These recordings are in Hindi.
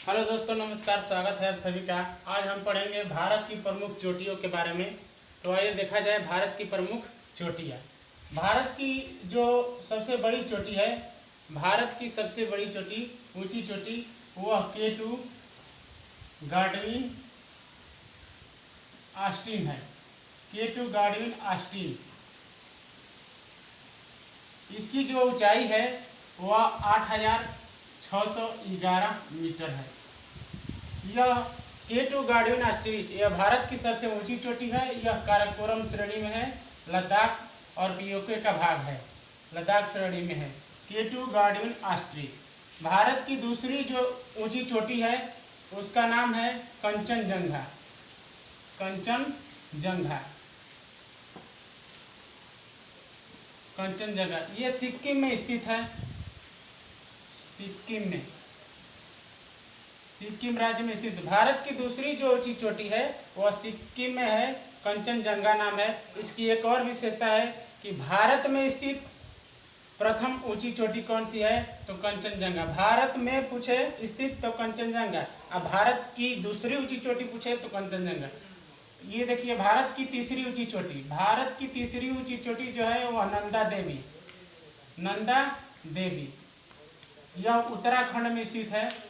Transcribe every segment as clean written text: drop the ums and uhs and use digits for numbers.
हेलो दोस्तों, नमस्कार। स्वागत है आप सभी का। आज हम पढ़ेंगे भारत की प्रमुख चोटियों के बारे में। तो आइए देखा जाए भारत की प्रमुख चोटियाँ। भारत की जो सबसे बड़ी चोटी है, भारत की सबसे बड़ी चोटी, ऊंची चोटी, वह K2 गाडविन ऑस्टिन है। K2 गाडविन Austin. इसकी जो ऊंचाई है वह 8,611 मीटर है। यह K2 गाडविन ऑस्टिन यह भारत की सबसे ऊंची चोटी है। यह काराकोरम श्रेणी में है, लद्दाख और पीओके का भाग है, लद्दाख श्रेणी में है। K2 गाडविन Austin. भारत की दूसरी जो ऊंची चोटी है उसका नाम है कंचनजंगा। कंचनजंगा, कंचनजंगा ये सिक्किम में स्थित है। सिक्किम राज्य में स्थित भारत की दूसरी जो ऊंची चोटी है वह सिक्किम में है, कंचनजंगा नाम है। इसकी एक और विशेषता है कि भारत में स्थित प्रथम ऊंची चोटी कौन सी है, तो कंचनजंगा। भारत में पूछे स्थित तो कंचनजंगा, अब भारत की दूसरी ऊंची चोटी पूछे तो कंचनजंगा। ये देखिए भारत की तीसरी ऊंची चोटी, भारत की तीसरी ऊंची चोटी जो है वह नंदा देवी, नंदा देवी। यह उत्तराखंड में स्थित है,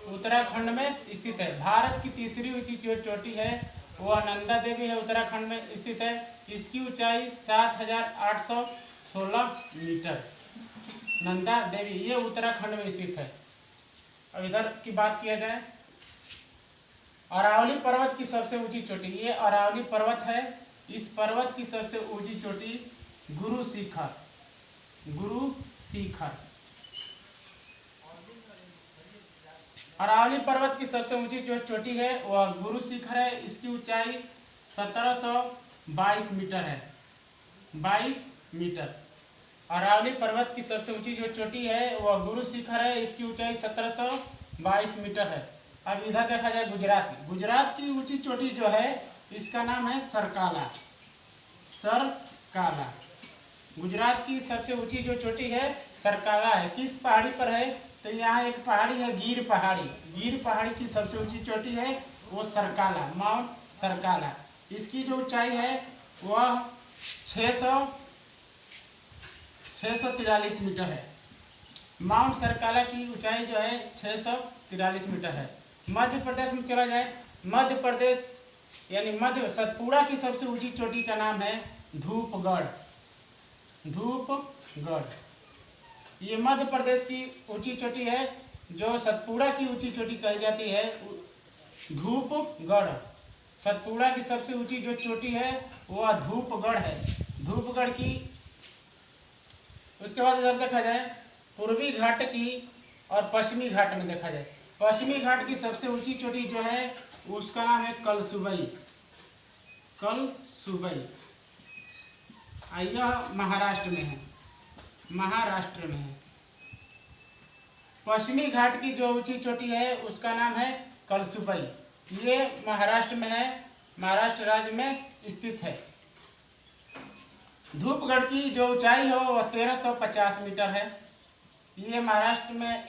उत्तराखंड में स्थित है। भारत की तीसरी ऊंची जो चोटी है वह नंदा देवी है, उत्तराखंड में स्थित है। इसकी ऊंचाई 7,816 मीटर। नंदा देवी ये उत्तराखंड में स्थित है। अब इधर की बात किया जाए, अरावली पर्वत की सबसे ऊंची चोटी, ये अरावली पर्वत है। इस पर्वत की सबसे ऊंची चोटी गुरु शिखर, गुरु शिखर। अरावली पर्वत की सबसे ऊंची जो चोटी है वह गुरु शिखर है। इसकी ऊंचाई 1722 मीटर है, 22 मीटर। अरावली पर्वत की सबसे ऊंची जो चोटी है वह गुरु शिखर है। इसकी ऊंचाई 1722 मीटर है। अब इधर देखा जाए गुजरात। गुजरात की ऊंची चोटी जो है इसका नाम है सरकाला, सरकाला। गुजरात की सबसे ऊंची जो चोटी है सरकाला है। किस पहाड़ी पर है, तो यहाँ एक पहाड़ी है गिर पहाड़ी। गिर पहाड़ी की सबसे ऊंची चोटी है वो सरकाला, माउंट सरकाला। इसकी जो ऊंचाई है वह 643 मीटर है। माउंट सरकाला की ऊंचाई जो है 643 मीटर है। मध्य प्रदेश में चला जाए, मध्य प्रदेश यानी मध्य सतपुड़ा की सबसे ऊंची चोटी का नाम है धूपगढ़, धूपगढ़। ये मध्य प्रदेश की ऊंची चोटी है। जो सतपुड़ा की ऊंची चोटी कही जाती है धूपगढ़। सतपुड़ा की सबसे ऊंची जो चोटी है वह धूपगढ़ है, धूपगढ़ की। उसके बाद इधर देखा जाए पूर्वी घाट की और पश्चिमी घाट में देखा जाए। पश्चिमी घाट की सबसे ऊंची चोटी जो है उसका नाम है कलसुबई, कलसुबई। यह महाराष्ट्र में है, महाराष्ट्र में है। पश्चिमी घाट की जो ऊंची चोटी है उसका नाम है कलसुबई। ये महाराष्ट्र में है, महाराष्ट्र राज्य में स्थित है। धूपगढ़ की जो ऊंचाई है वह 1350 मीटर है। ये महाराष्ट्र में,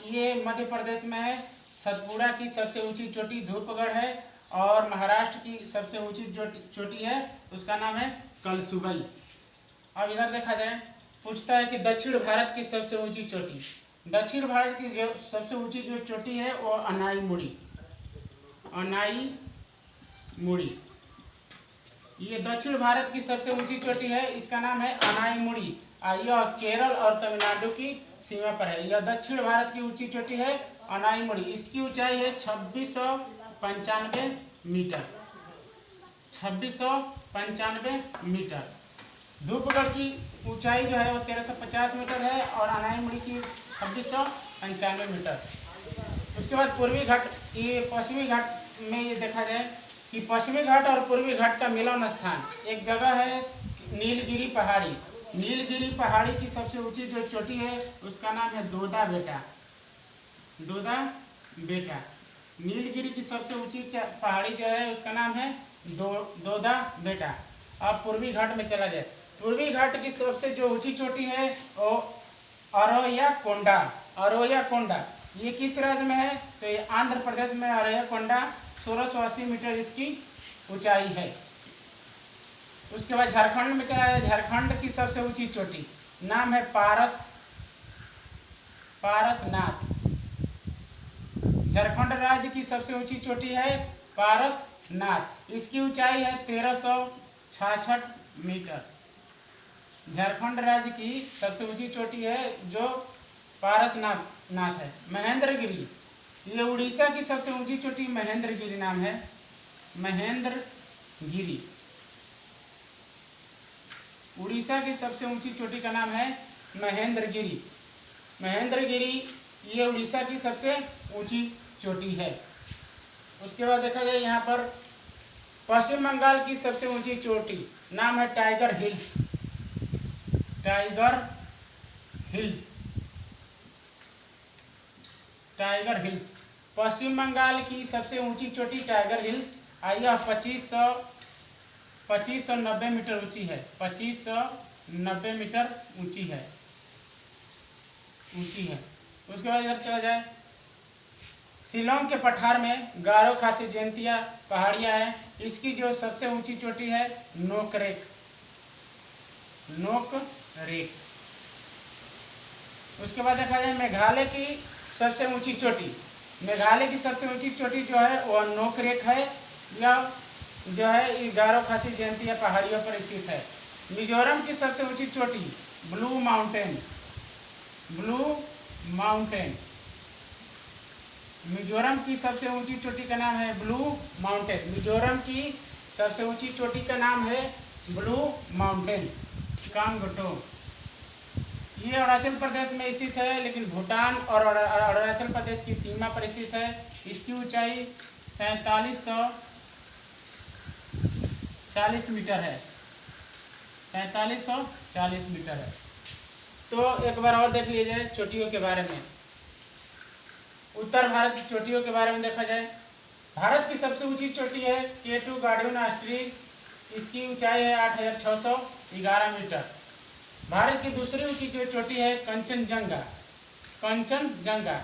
ये मध्य प्रदेश में है। सतपुड़ा की सबसे ऊंची चोटी धूपगढ़ है और महाराष्ट्र की सबसे ऊंची जो चोटी है उसका नाम है कलसुबई। अब इधर देखा जाए, पूछता है कि दक्षिण भारत की सबसे ऊंची चोटी। दक्षिण भारत की जो सबसे ऊंची जो चोटी है वो अनाईमुड़ी, अनाईमुड़ी। ये दक्षिण भारत की सबसे ऊंची चोटी है, इसका नाम है अनाईमुड़ी। यह केरल और तमिलनाडु की सीमा पर है। यह दक्षिण भारत की ऊंची चोटी है अनाईमुड़ी। इसकी ऊंचाई है 2695 मीटर, 2695 मीटर। धूपगढ़ की ऊंचाई जो है वो 1350 मीटर है और अनाईमुड़ी की 2695 मीटर। उसके बाद पूर्वी घाट, ये पश्चिमी घाट में ये देखा जाए कि पश्चिमी घाट और पूर्वी घाट का मिलन स्थान एक जगह है नीलगिरी पहाड़ी। नीलगिरी पहाड़ी की सबसे ऊंची जो चोटी है उसका नाम है दोदा बेटा, दोदा बेटा। नीलगिरी की सबसे ऊंची पहाड़ी जो है उसका नाम है दोदा बेटा। अब पूर्वी घाट में चला जाए, पूर्वी घाट की सबसे जो ऊंची चोटी है वो अरोया कोंडा, अरोया कोंडा। ये किस राज्य में है? तो ये आंध्र प्रदेश में अरयकोंडा 1680 मीटर इसकी ऊंचाई है। उसके बाद झारखंड में चला है। झारखंड की सबसे ऊंची चोटी नाम है पारसनाथ। झारखंड राज्य की सबसे ऊंची चोटी है पारसनाथ। इसकी ऊंचाई है 1366 मीटर। झारखंड राज्य की सबसे ऊंची चोटी है जो पारसनाथ है। महेंद्रगिरी, ये उड़ीसा की सबसे ऊंची चोटी महेंद्रगिरी नाम है। महेंद्रगिरी उड़ीसा की सबसे ऊंची चोटी का नाम है महेंद्रगिरी। महेंद्रगिरी ये उड़ीसा की सबसे ऊंची चोटी है। उसके बाद देखा जाए यहाँ पर पश्चिम बंगाल की सबसे ऊंची चोटी नाम है टाइगर हिल्स। टाइगर हिल्स पश्चिम बंगाल की सबसे ऊंची चोटी टाइगर हिल्स। यह 2590 मीटर ऊंची है। 2590 मीटर ऊंची है। उसके बाद इधर चला जाए, शिलोंग के पठार में गारो खासी जयंतिया पहाड़ियाँ है। इसकी जो सबसे ऊंची चोटी है नोकरेक। उसके बाद देखा जाए मेघालय की सबसे ऊंची चोटी। मेघालय की सबसे ऊंची चोटी जो है वह नोकरेक है। यह जो है ये गारो खासी जयंतिया पहाड़ियों पर स्थित है। मिजोरम की सबसे ऊंची चोटी ब्लू माउंटेन। मिजोरम की सबसे ऊंची चोटी का नाम है ब्लू माउंटेन। मिजोरम की सबसे ऊंची चोटी का नाम है ब्लू माउंटेन। कांगटो ये अरुणाचल प्रदेश में स्थित है, लेकिन भूटान और अरुणाचल प्रदेश की सीमा पर स्थित है। इसकी ऊंचाई 4740 मीटर है। 4740 मीटर है। तो एक बार और देख लीजिए चोटियों के बारे में। उत्तर भारत की चोटियों के बारे में देखा जाए, भारत की सबसे ऊंची चोटी है K2 गार्डियन ऑस्ट्रिच। इसकी ऊंचाई है 8611 मीटर। भारत की दूसरी ऊंची जो चोटी है कंचनजंगा।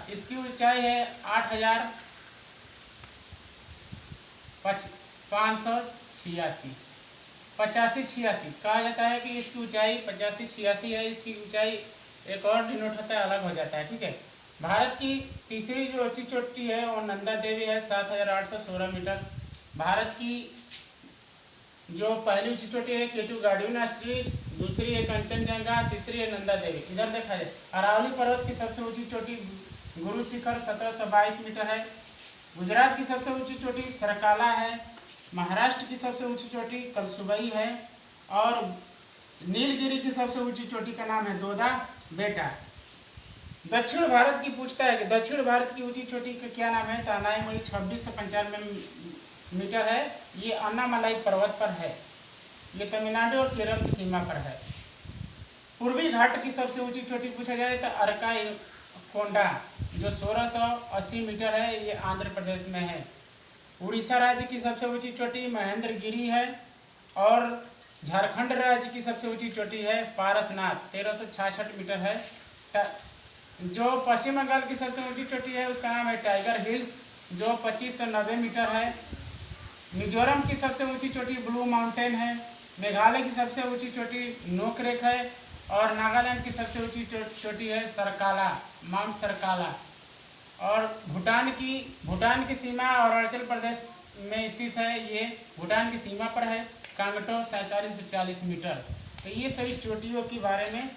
इसकी ऊंचाई है 8586 कहा जाता है कि इसकी ऊंचाई 8586 है। इसकी ऊंचाई एक और डिनोट होता है, अलग हो जाता है, ठीक है। भारत की तीसरी जो ऊंची चोटी है वो नंदा देवी है 7816 मीटर। भारत की जो पहली ऊंची चोटी है K2 गार्डियन ऑस्ट्रिच, दूसरी है कंचनजंगा, तीसरी है नंदा देवी। इधर देखा जाए अरावली पर्वत की सबसे ऊंची चोटी गुरु शिखर 1722 मीटर है। गुजरात की सबसे ऊंची चोटी सरकाला है। महाराष्ट्र की सबसे ऊंची चोटी कलसुबई है। और नीलगिरी की सबसे ऊंची चोटी का नाम है दोदा बेटा। दक्षिण भारत की पूछता है कि दक्षिण भारत की ऊंची चोटी का क्या नाम है, तो अनाईमोई 2695 मीटर है। ये अन्नामलाई पर्वत पर है। ये तमिलनाडु और केरल की सीमा पर है। पूर्वी घाट की सबसे ऊंची चोटी पूछा जाए तो अरकाईकोंडा जो 1680 मीटर है। ये आंध्र प्रदेश में है। उड़ीसा राज्य की सबसे ऊंची चोटी महेंद्रगिरी है। और झारखंड राज्य की सबसे ऊंची चोटी है पारसनाथ 1366 मीटर है। जो पश्चिम बंगाल की सबसे ऊंची चोटी है उसका नाम है टाइगर हिल्स जो 2590 मीटर है। मिजोरम की सबसे ऊंची चोटी ब्लू माउंटेन है। मेघालय की सबसे ऊंची चोटी नोकरेक है। और नागालैंड की सबसे ऊंची चोटी है सरकाला, माउंट सरकाला। और भूटान की सीमा और अरुणाचल प्रदेश में स्थित है। ये भूटान की सीमा पर है। कांगटो 4740 मीटर। तो ये सभी चोटियों के बारे में